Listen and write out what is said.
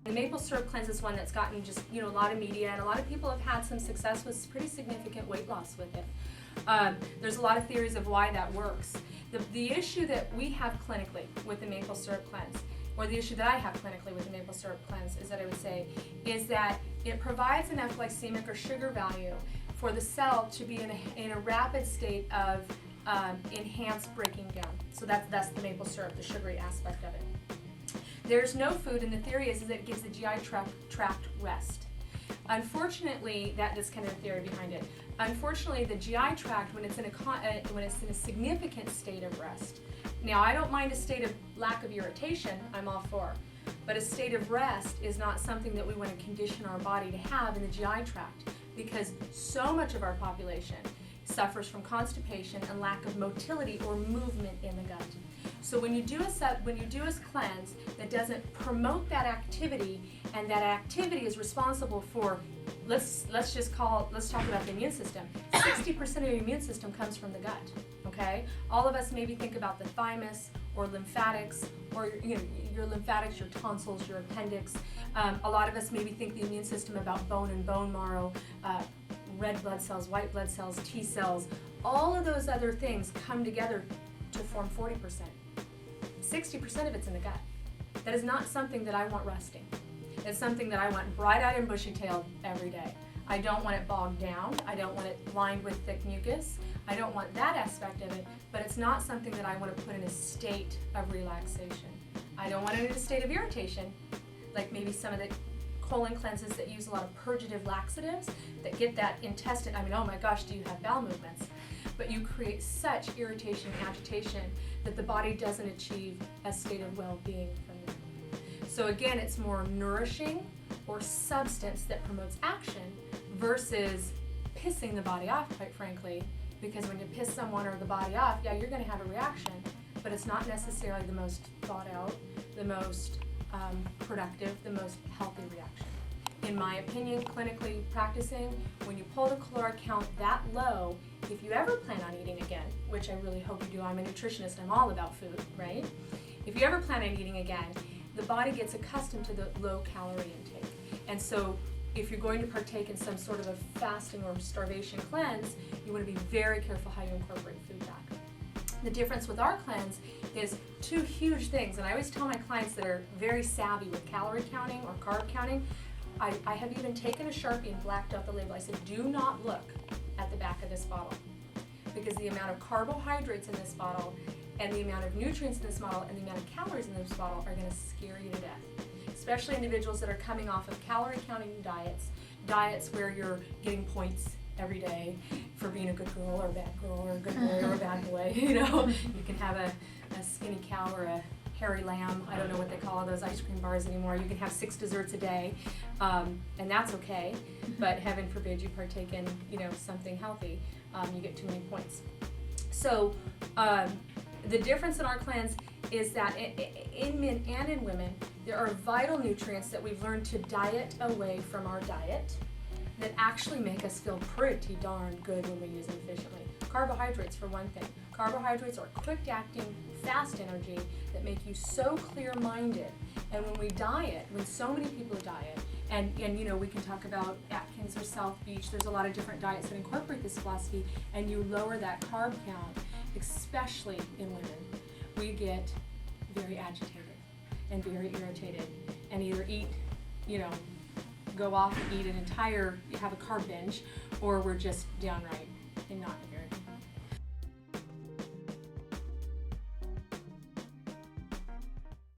The maple syrup cleanse is one that's gotten just, a lot of media, and a lot of people have had some success with pretty significant weight loss with it. There's a lot of theories of why that works. The issue that we have clinically with the maple syrup cleanse, or the issue that I have clinically with the maple syrup cleanse, is that I would say, is that it provides enough glycemic or sugar value for the cell to be in a rapid state of enhanced breaking down. So that's the maple syrup, the sugary aspect of it. There's no food, and the theory is that it gives the GI tract rest. Unfortunately, that's kind of the theory behind it. Unfortunately, the GI tract, when it's in a significant state of rest. Now, I don't mind a state of lack of irritation. I'm all for. But a state of rest is not something that we want to condition our body to have in the GI tract, because so much of our population suffers from constipation and lack of motility or movement in the gut. So when you do a cleanse that doesn't promote that activity, and that activity is responsible for, let's talk about the immune system. 60% of your immune system comes from the gut. Okay, all of us maybe think about the thymus or lymphatics, or your lymphatics, your tonsils, your appendix. A lot of us maybe think the immune system about bone and bone marrow, red blood cells, white blood cells, T cells. All of those other things come together to form 40%. 60% of it's in the gut. That is not something that I want resting. It's something that I want bright-eyed and bushy-tailed every day. I don't want it bogged down. I don't want it lined with thick mucus. I don't want that aspect of it, but it's not something that I want to put in a state of relaxation. I don't want it in a state of irritation, like maybe some of the colon cleanses that use a lot of purgative laxatives that get that intestine. I mean, oh my gosh, do you have bowel movements? But you create such irritation and agitation that the body doesn't achieve a state of well-being from there. So again, it's more nourishing or substance that promotes action versus pissing the body off, quite frankly, because when you piss someone or the body off, yeah, you're going to have a reaction, but it's not necessarily the most thought out, the most productive, the most healthy reaction. In my opinion, clinically practicing, when you pull the caloric count that low, if you ever plan on eating again, which I really hope you do, I'm a nutritionist, I'm all about food, right? If you ever plan on eating again, the body gets accustomed to the low calorie intake. And so if you're going to partake in some sort of a fasting or starvation cleanse, you want to be very careful how you incorporate food back. The difference with our cleanse is two huge things, and I always tell my clients that are very savvy with calorie counting or carb counting, I have even taken a Sharpie and blacked out the label. I said, do not look at the back of this bottle, because the amount of carbohydrates in this bottle and the amount of nutrients in this bottle and the amount of calories in this bottle are going to scare you to death. Especially individuals that are coming off of calorie counting diets where you're getting points every day for being a good girl or a bad girl or a good boy or a bad boy. You can have a skinny cow or a hairy lamb. I don't know what they call those ice cream bars anymore. You can have 6 desserts a day, and that's okay. But heaven forbid you partake in something healthy. You get too many points. So the difference in our cleanse is that in men and in women, there are vital nutrients that we've learned to diet away from our diet that actually make us feel pretty darn good when we use them efficiently. Carbohydrates, for one thing. Carbohydrates are quick-acting, fast energy that make you so clear-minded. And when we diet, when so many people diet, and we can talk about Atkins or South Beach, there's a lot of different diets that incorporate this philosophy, and you lower that carb count, especially in women, we get very agitated and very irritated, and either eat, go off and eat have a carb binge, or we're just downright and not in a very good